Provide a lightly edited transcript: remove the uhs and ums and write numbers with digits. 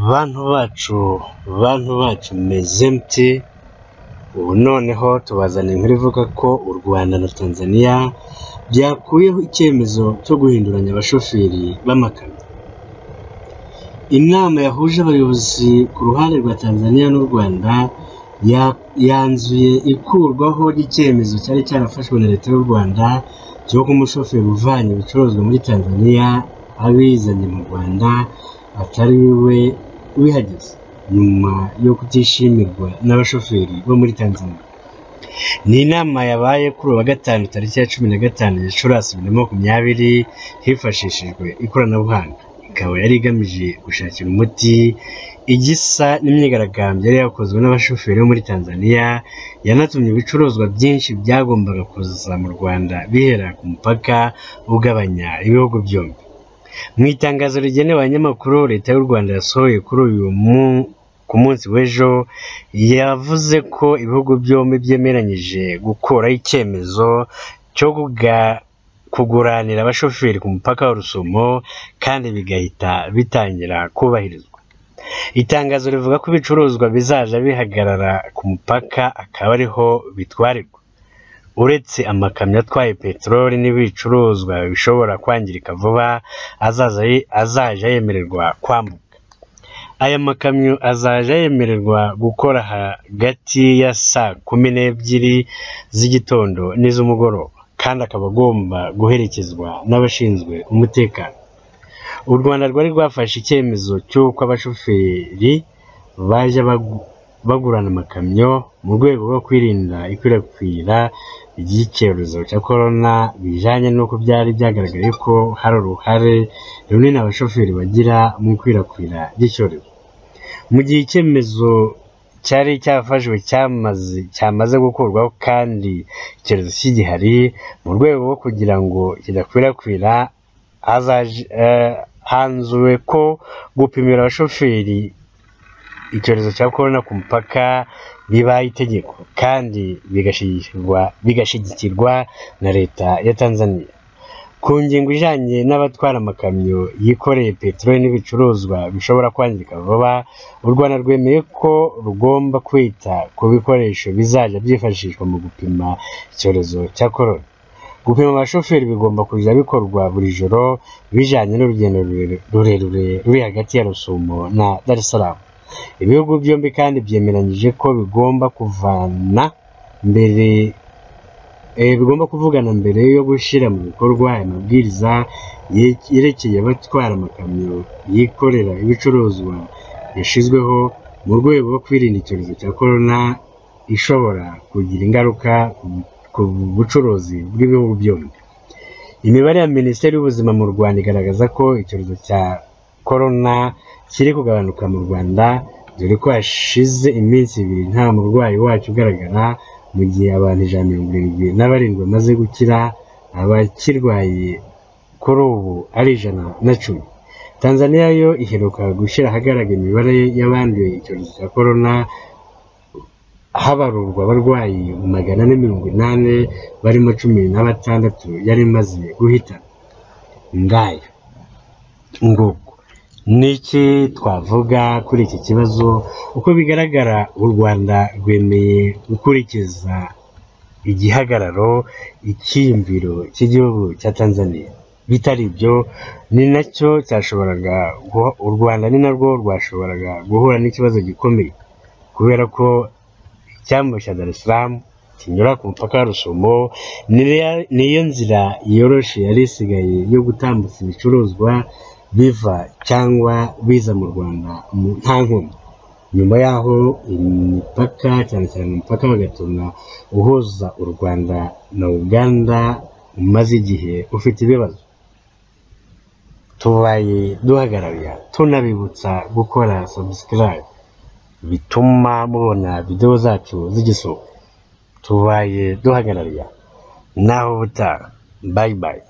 bantu bacu meze mute? Ubu noneho tubazana inkuru ivuga ko u Rwanda na Tanzania byakuyeho icyemezo cyo guhinduranya abashoferi b'amakamyo. Inama yahuje abayobozi ku ruhande rwa Tanzania n'u Rwanda yanzuye ikurwaho ry'icyemezo cyari cyarafashwe na leta y'u Rwanda cyo ko umushoferi uvanye ibicuruzwa muri Tanzania abizanye mu Rwanda atari we wihageze, nyuma yo kutishimirwa n'abashoferi bo muri Tanzania. Ni inama yabaye kuri uwa gatanu tariki ya 15 Gicurasi 2020 hifashishijwe ikoranabuhanga. Ikaba yari igamije gushakira umuti igisa n'imyigaragambyo yari yakozwe n'abashoferi bo muri Tanzania yanatumye ibicuruzwa byinshi byagombaga kuza mu Rwanda bihera ku mupaka ugabanya ibihugu byombi. Mu itangazo rigenewe abanyamakuru, leta y'u Rwanda yasohoye kuri uyu ku munsi w'ejo yavuze ko ibihugu byombi byemeranyije gukuraho icyemezo cyo kuguranira abashoferi ku mupaka wa Rusumo kandi bigahita bitangira kubahirizwa. Itangazo rivuga ko ibicuruzwa bizaja bihagarara ku mupaka akaba ariho bitwarirwa, uretse amakamyo atwaye peteroli n'ibicuruzwa bishobora kwangirika vuba azaja yemererwa kwambuka. Aya makamyo azaja yemererwa gukora hagati ya saa 12 z'igitondo n'iz'umugoroba, kandi akaba agomba guherekezwa n'abashinzwe umutekano. U Rwanda rwari rwafashe icyemezo cy'uko abashoferi baje bagurana amakamyo mu rwego rwo kwirinda ikwirakwira ry'icyorezo cya corona, bijanye n'uko byari byagaragaye ko hari uruhare runini abashoferi bagira mu ikwirakwira ry'icyorezo. Mu gihe icyemezo cyari cyafashwe cyamaze gukurwaho kandi icyorezo kigihari, mu rwego rwo kugira ngo kidakwirakwira hanzuwe ko gupimira abashoferi icyorezo cya corona ku mupaka bibaye itegeko kandi bigashyigikirwa na leta ya Tanzania. Ku ngingo ijanye n'abatwara amakamyo yikoreye peteroli n'ibicuruzwa bishobora kwangirika vuba, u Rwanda rwemeye ko rugomba kwita ku bikoresho bizaja byifashishwa mu gupima icyorezo cya corona. Gupima abashoferi bigomba kujya bikorwa buri joro bijanye n'urugendo rurerure ruri hagati ya Rusumo na Dar es Salaam. Ibihugu byombi kandi byemeranyije ko bigomba kuvugana mbere yo gushyira mu bikorwa amabwiriza yerekeye abatwara amakamyo yikorera ibicuruzwa yashizweho mu rwego rwo kwirinda icyorezo cya corona ishobora kugira ingaruka ku bucuruzi bw'ibihugu byombi. Imibare ya Minisiteri y'Ubuzima mu Rwanda igaragaza ko icyorezo cya corona kiri kugabanuka mu Rwanda, dore ko hashize iminsi 2 nta murwayi wacu ugaragara, mu gihe abantu 177 bamaze gukira. Abakirwaye kuri ubu ari 110. Tanzania yo iheruka gushyira ahagaragara imibare y'abanduye icyorezo cya corona, habarurwa abarwayi 480 barimo 16 yari imaze guhitana. Ngayo nguko niki twavuga kuri iki kibazo. Uko bigaragara, u Rwanda rwemeye gukurikiza igihagararo icyiyumviro cy'igihugu cya Tanzania. Bitari ibyo ni nacyo cyashoboraga u Rwanda ni narwo rwashoboraga guhura n'ikibazo gikomeye, kubera ko icyambu cya Dar es Salaam kinyura ku mupaka wa Rusumo niyo nzira yoroshe yari isigaye yo gutambutsa ibicuruzwa biva cyangwa biza mu Rwanda nta nkomyi. Nyuma yaho imipaka, cyane cyane umupaka wa Gatuna uhuza u Rwanda na Uganda umaze igihe ufite ibibazo. Tubaye duhagarariya tunabibutsa gukora subscribe bituma mubona video zacu zigisohoka. Tubaye duhagarariya naho butaha. Bye bye.